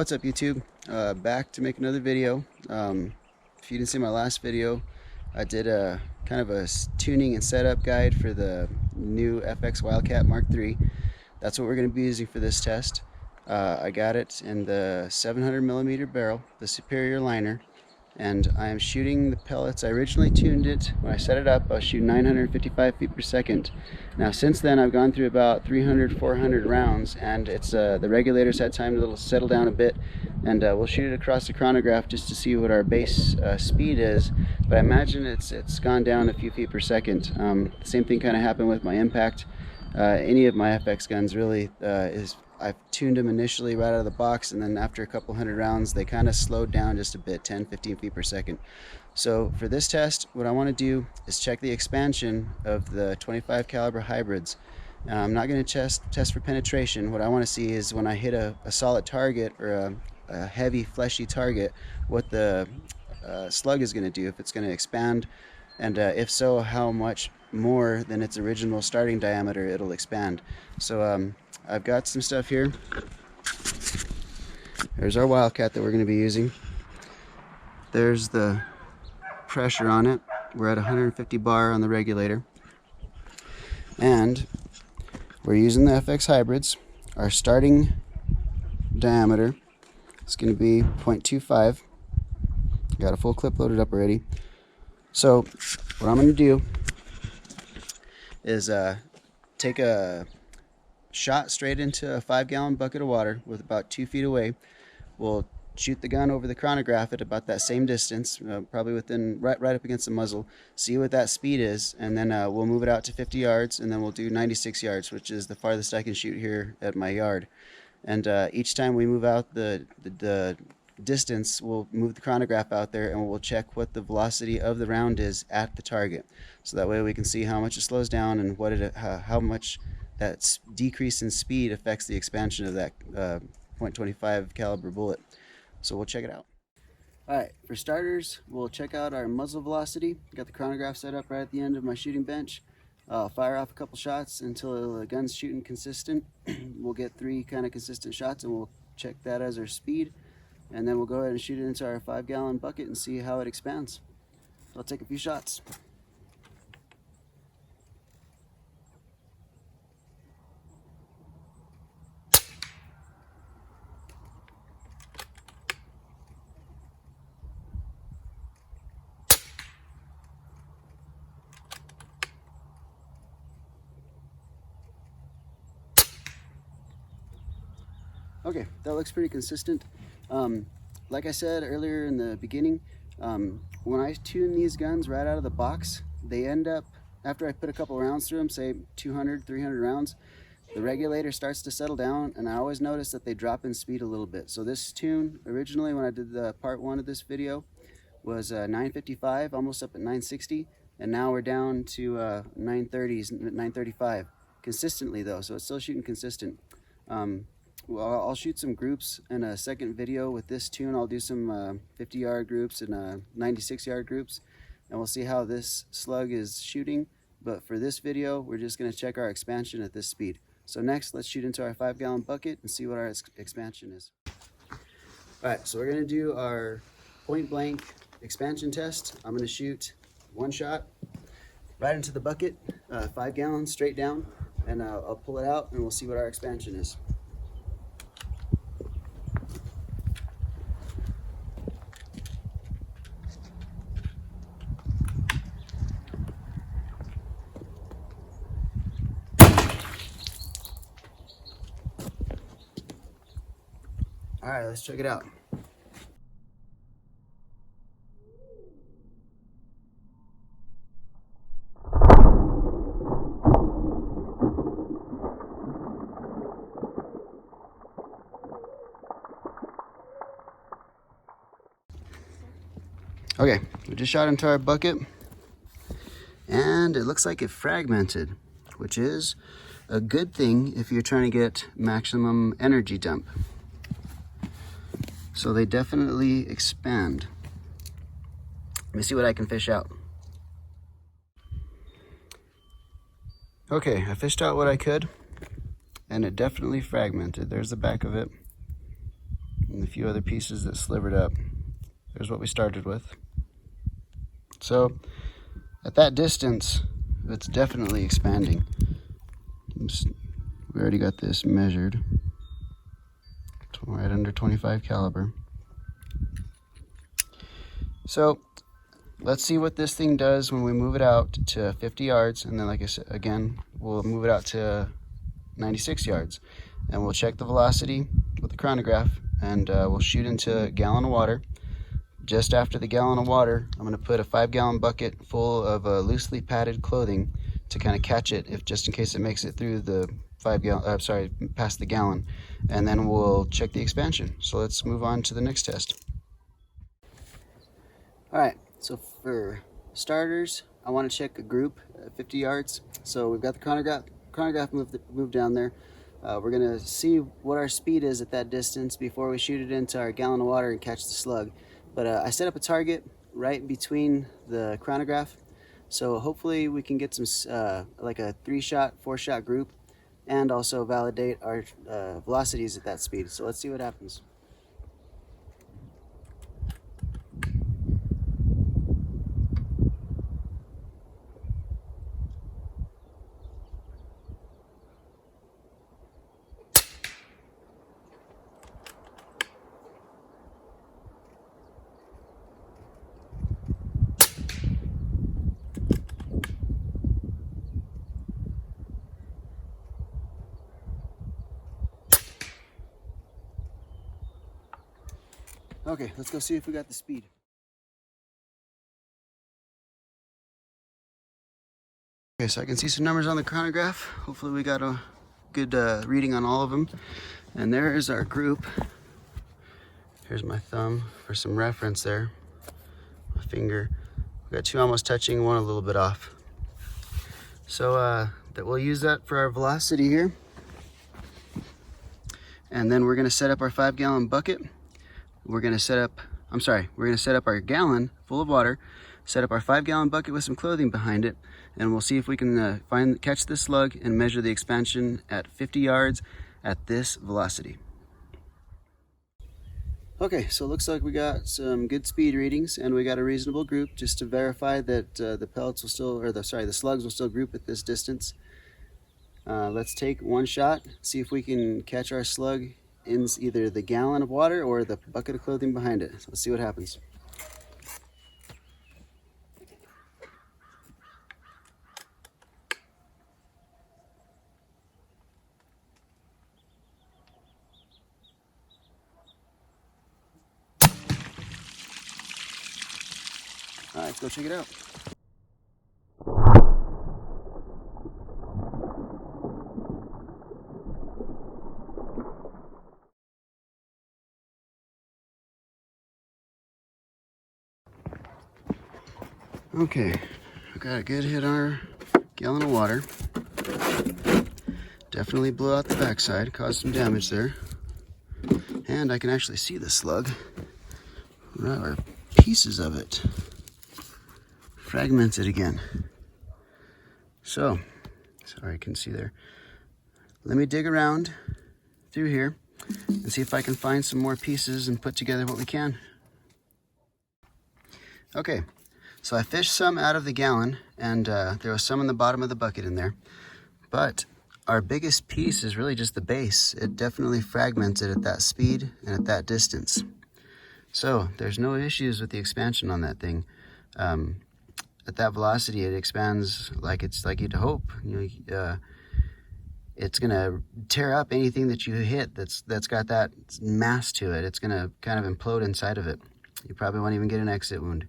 What's up, YouTube? Back to make another video. If you didn't see my last video, I did a kind of a tuning and setup guide for the new FX Wildcat Mark III. That's what we're going to be using for this test. I got it in the 700mm barrel, the superior liner, and I am shooting the pellets. I originally tuned it when I set it up. I was shooting 955 feet per second. Now since then I've gone through about 300-400 rounds, and it's the regulators had time to settle down a bit, and we'll shoot it across the chronograph just to see what our base speed is. But I imagine it's gone down a few feet per second. The same thing kind of happened with my impact. Any of my FX guns really I've tuned them initially right out of the box, and then after a couple hundred rounds they kind of slowed down just a bit, 10-15 feet per second. So for this test, what I want to do is check the expansion of the 25 caliber hybrids. I'm not going to test for penetration. What I want to see is when I hit a solid target or a heavy fleshy target, what the slug is going to do, if it's going to expand, and if so, how much more than its original starting diameter it'll expand. So I've got some stuff here. There's our Wildcat that we're going to be using. There's the pressure on it. We're at 150 bar on the regulator. And we're using the FX hybrids. Our starting diameter is going to be 0.25. Got a full clip loaded up already. So what I'm going to do is take a shot straight into a 5-gallon bucket of water with about 2 feet away. We'll shoot the gun over the chronograph at about that same distance, probably within right up against the muzzle, see what that speed is, and then we'll move it out to 50 yards, and then we'll do 96 yards, which is the farthest I can shoot here at my yard. And each time we move out the distance, we'll move the chronograph out there and we'll check what the velocity of the round is at the target, so that way we can see how much it slows down and how much that decrease in speed affects the expansion of that .25 caliber bullet. So we'll check it out. Alright, for starters, we'll check out our muzzle velocity. Got the chronograph set up right at the end of my shooting bench. I'll fire off a couple shots until the gun's shooting consistent. We'll get 3 kind of consistent shots and we'll check that as our speed. And then we'll go ahead and shoot it into our 5-gallon bucket and see how it expands. So I'll take a few shots. Okay, that looks pretty consistent. Like I said earlier in the beginning, when I tune these guns right out of the box, they end up, after I put a couple rounds through them, say 200, 300 rounds, the regulator starts to settle down, and I always notice that they drop in speed a little bit. So this tune, originally when I did the part 1 of this video, was 955, almost up at 960, and now we're down to 930s, 935, consistently though, so it's still shooting consistent. Well, I'll shoot some groups in a second video with this tune. I'll do some 50-yard groups and 96-yard groups, and we'll see how this slug is shooting. But for this video, we're just going to check our expansion at this speed. So next, let's shoot into our 5-gallon bucket and see what our expansion is. Alright, so we're going to do our point-blank expansion test. I'm going to shoot 1 shot right into the bucket, 5 gallons straight down, and I'll pull it out and we'll see what our expansion is. All right, let's check it out. Okay, we just shot into our bucket, and it looks like it fragmented, which is a good thing if you're trying to get maximum energy dump. So they definitely expand. Let me see what I can fish out. Okay, I fished out what I could, and it definitely fragmented. There's the back of it. and a few other pieces that slivered up. There's what we started with. So at that distance, it's definitely expanding. We already got this measured, right under 25 caliber. So let's see what this thing does when we move it out to 50 yards, and then, like I said, again, we'll move it out to 96 yards, and we'll check the velocity with the chronograph, and we'll shoot into a gallon of water. Just after the gallon of water, I'm going to put a 5-gallon bucket full of loosely padded clothing to kind of catch it, if just in case it makes it through the past the gallon, and then we'll check the expansion. So let's move on to the next test. All right, so for starters, I want to check a group at 50 yards. So we've got the chronograph moved down there. We're gonna see what our speed is at that distance before we shoot it into our gallon of water and catch the slug. But I set up a target right between the chronograph, so hopefully we can get some like a 3-shot, 4-shot group, and also validate our velocities at that speed. So let's see what happens. Okay, let's go see if we got the speed. Okay, so I can see some numbers on the chronograph. Hopefully we got a good reading on all of them. And there is our group. Here's my thumb for some reference there. My finger. We got 2 almost touching, 1 a little bit off. So that we'll use that for our velocity here. And then we're gonna set up our 5-gallon bucket. We're gonna set up our gallon full of water, set up our 5-gallon bucket with some clothing behind it, and we'll see if we can catch this slug and measure the expansion at 50 yards at this velocity. Okay, so it looks like we got some good speed readings, and we got a reasonable group, just to verify that the pellets will still, the slugs will still group at this distance. Let's take 1 shot, see if we can catch our slug in either the gallon of water or the bucket of clothing behind it. So let's see what happens. All right, let's go check it out. Okay, I got a good hit on our gallon of water. Definitely blew out the backside, caused some damage there. And I can actually see the slug, or pieces of it, fragmented again. So, sorry, I can see there. Let me dig around through here and see if I can find some more pieces and put together what we can. Okay. So I fished some out of the gallon, and there was some in the bottom of the bucket in there. But our biggest piece is really just the base. It definitely fragmented at that speed and at that distance. So there's no issues with the expansion on that thing. At that velocity, it expands like you'd hope. It's gonna tear up anything that you hit that's got that mass to it. It's gonna kind of implode inside of it. You probably won't even get an exit wound.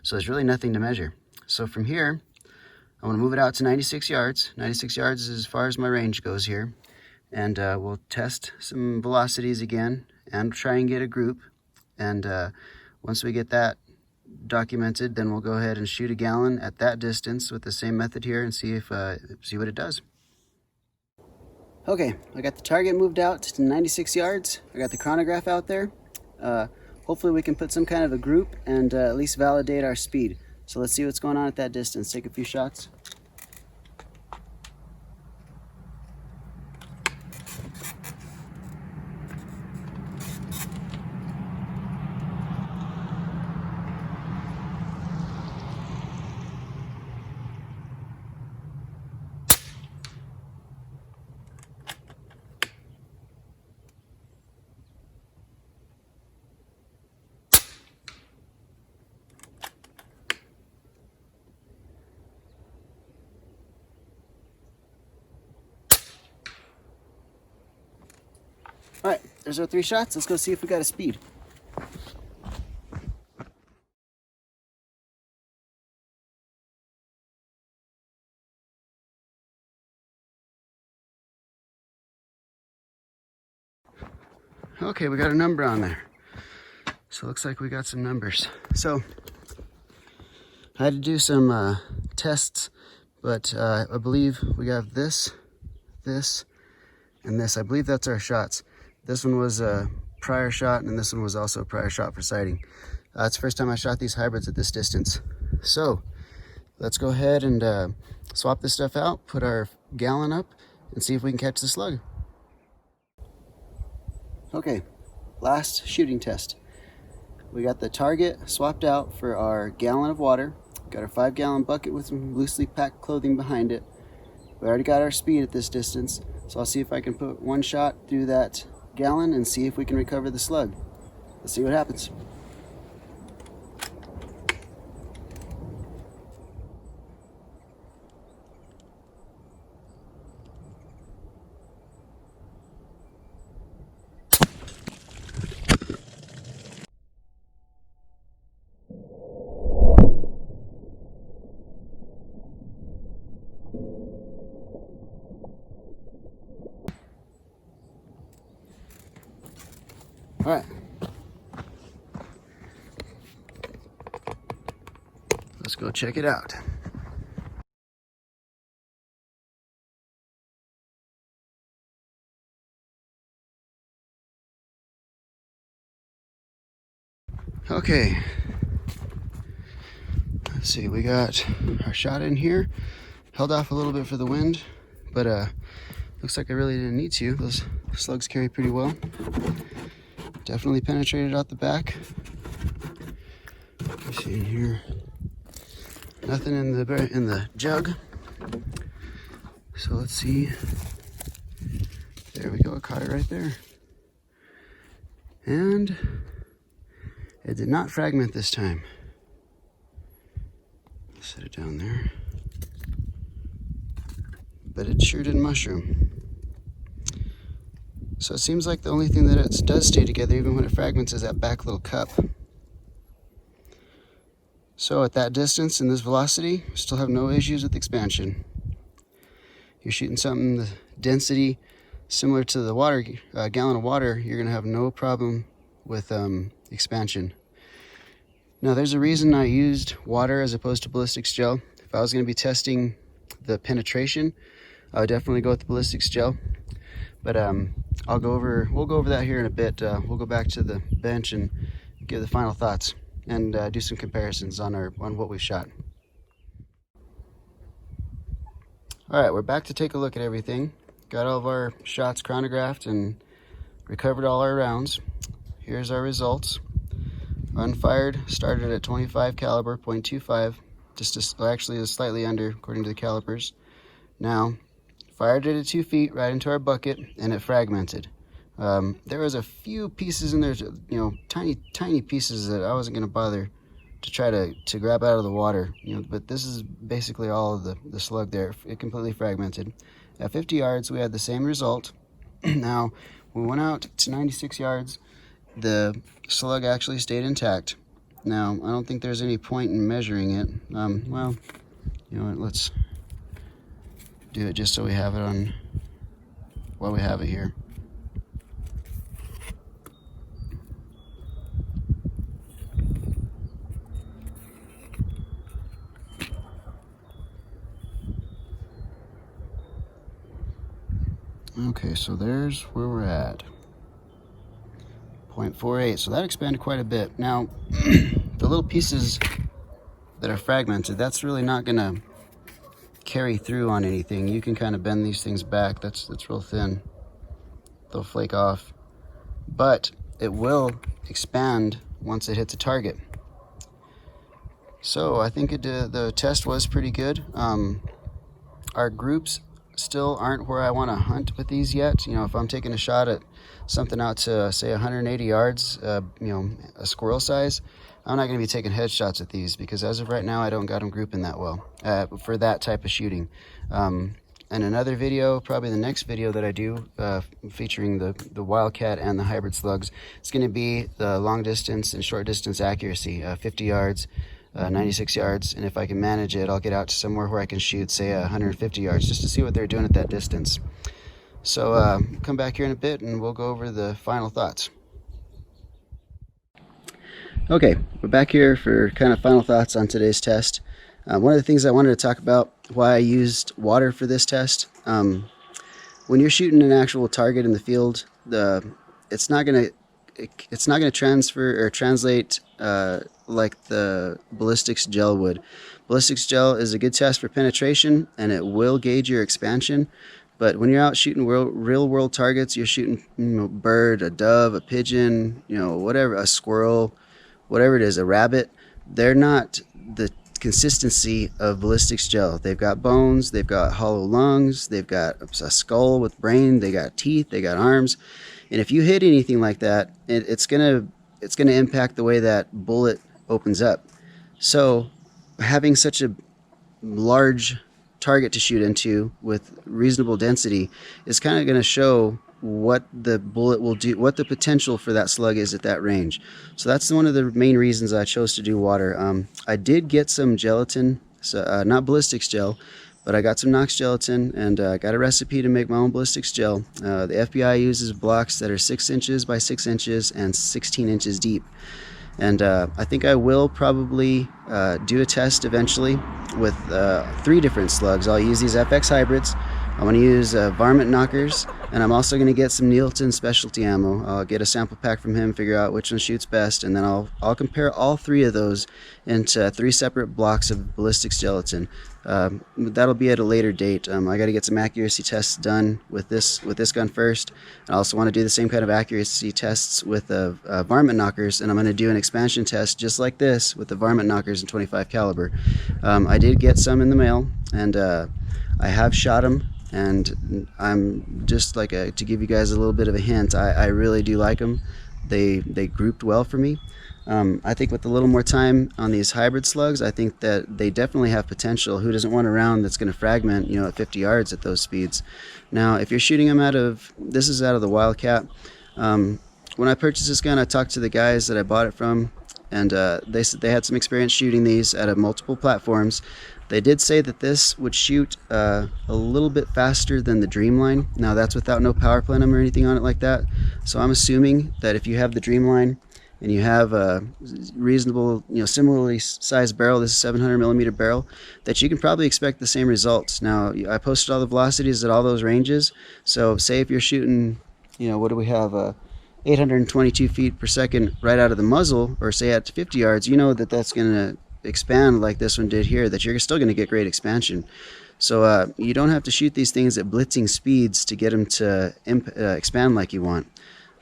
So there's really nothing to measure. So from here, I want to move it out to 96 yards. 96 yards is as far as my range goes here. And we'll test some velocities again and try and get a group. And once we get that documented, then we'll go ahead and shoot a gallon at that distance with the same method here and see what it does. Okay, I got the target moved out to 96 yards. I got the chronograph out there. Hopefully we can put some kind of a group and at least validate our speed. So let's see what's going on at that distance. Take a few shots. there's our 3 shots. Let's go see if we got a speed. Okay, we got a number on there. So it looks like we got some numbers. So I had to do some tests, but I believe we got this, and this. I believe that's our shots. This one was a prior shot, and this one was also a prior shot for sighting. It's the first time I shot these hybrids at this distance. So let's go ahead and swap this stuff out, put our gallon up, and see if we can catch the slug. Okay, last shooting test. We got the target swapped out for our gallon of water. Got our 5-gallon bucket with some loosely packed clothing behind it. We already got our speed at this distance, so I'll see if I can put 1 shot through that gallon and see if we can recover the slug. Let's see what happens. All right. Let's go check it out. Okay. Let's see, we got our shot in here. Held off a little bit for the wind, but looks like I really didn't need to. Those slugs carry pretty well. Definitely penetrated out the back. You see in here, nothing in the jug. So let's see. There we go. I caught it right there, and it did not fragment this time. Set it down there, but it sure did mushroom. So it seems like the only thing that it does stay together even when it fragments is that back little cup. So at that distance and this velocity, we still have no issues with expansion. You're shooting something the density similar to the water gallon of water, you're gonna have no problem with expansion. Now there's a reason I used water as opposed to ballistics gel. If I was gonna be testing the penetration, I would definitely go with the ballistics gel. But we'll go over that here in a bit. We'll go back to the bench and give the final thoughts and do some comparisons on what we've shot. All right, we're back to take a look at everything. Got all of our shots chronographed and recovered all our rounds. Here's our results. Unfired started at 25 caliber, .25, actually is slightly under according to the calipers. Now, fired it at 2 feet right into our bucket, and it fragmented. There was a few pieces in there, tiny pieces that I wasn't going to bother to try to grab out of the water. But this is basically all of the slug there. It completely fragmented. At 50 yards, we had the same result. Now, we went out to 96 yards. The slug actually stayed intact. Now, I don't think there's any point in measuring it. Well, you know what? Let's do it just so we have it on while we have it here. Okay, so there's where we're at. 0.48, so that expanded quite a bit. Now, the little pieces that are fragmented, that's really not gonna carry through on anything. You can kind of bend these things back. That's real thin. They'll flake off, but it will expand once it hits a target. So I think the test was pretty good. Our groups still aren't where I want to hunt with these yet. If I'm taking a shot at something out to say 180 yards, a squirrel size, I'm not going to be taking headshots at these because as of right now, I don't got them grouping that well for that type of shooting. in another video, probably the next video that I do, featuring the Wildcat and the hybrid slugs, it's going to be the long distance and short distance accuracy, 50 yards, 96 yards, and if I can manage it, I'll get out to somewhere where I can shoot, say, 150 yards, just to see what they're doing at that distance. So come back here in a bit and we'll go over the final thoughts. Okay, we're back here for kind of final thoughts on today's test. One of the things I wanted to talk about, why I used water for this test. When you're shooting an actual target in the field, it's not gonna transfer or translate like the ballistics gel would. Ballistics gel is a good test for penetration, and it will gauge your expansion. But when you're out shooting real world targets, you're shooting, bird, a dove, a pigeon, whatever, a squirrel, whatever it is, a rabbit. They're not the consistency of ballistics gel. They've got bones, they've got hollow lungs, they've got a skull with brain, they got teeth, they got arms, and if you hit anything like that, it's gonna impact the way that bullet opens up. So having such a large target to shoot into with reasonable density is kind of going to show what the bullet will do, what the potential for that slug is at that range. So that's one of the main reasons I chose to do water. I did get some gelatin, so, not ballistics gel, but I got some Knox gelatin, and I got a recipe to make my own ballistics gel. The FBI uses blocks that are 6 inches by 6 inches and 16 inches deep. And I think I will probably do a test eventually with 3 different slugs. I'll use these FX hybrids. I'm going to use varmint knockers, and I'm also going to get some Nielsen specialty ammo. I'll get a sample pack from him, figure out which one shoots best, and then I'll compare all 3 of those into 3 separate blocks of ballistics gelatin. That'll be at a later date. I got to get some accuracy tests done with this gun first. I also want to do the same kind of accuracy tests with varmint knockers, and I'm going to do an expansion test just like this with the varmint knockers in 25 caliber. I did get some in the mail, and I have shot them. And I'm just like to give you guys a little bit of a hint, I really do like them. They grouped well for me. I think with a little more time on these hybrid slugs, I think that they definitely have potential. Who doesn't want a round that's going to fragment, at 50 yards at those speeds? Now, if you're shooting them this is out of the Wildcat. When I purchased this gun, I talked to the guys that I bought it from, and they said they had some experience shooting these at multiple platforms. They did say that this would shoot a little bit faster than the Dreamline. Now that's without no power plenum or anything on it like that. So I'm assuming that if you have the Dreamline and you have a reasonable, similarly sized barrel, this is a 700mm barrel, that you can probably expect the same results. Now I posted all the velocities at all those ranges. So say if you're shooting, what do we have? 822 feet per second right out of the muzzle, or say at 50 yards, that's going to expand like this one did here, that you're still going to get great expansion. So you don't have to shoot these things at blitzing speeds to get them to expand like you want.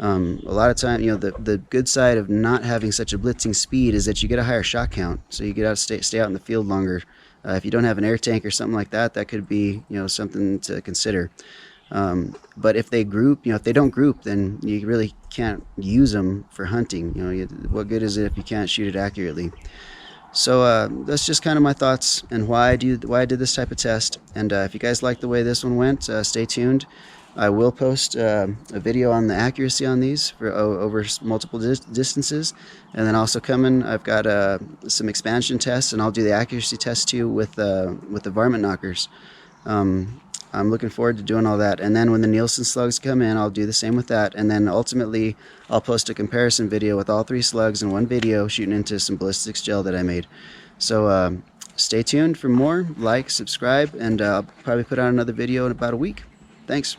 A lot of time, the good side of not having such a blitzing speed is that you get a higher shot count, so you get out stay out in the field longer. If you don't have an air tank or something like that, that could be something to consider. But if they group, if they don't group, then you really can't use them for hunting. What good is it if you can't shoot it accurately? So that's just kind of my thoughts and why I did this type of test. And if you guys like the way this one went, stay tuned. I will post a video on the accuracy on these for over multiple distances, and then also coming, I've got some expansion tests, and I'll do the accuracy test too with the varmint knockers. I'm looking forward to doing all that, and then when the Nielsen slugs come in, I'll do the same with that, and then ultimately I'll post a comparison video with all 3 slugs in one video shooting into some ballistics gel that I made. So stay tuned for more. Like, subscribe, and I'll probably put out another video in about a week. Thanks.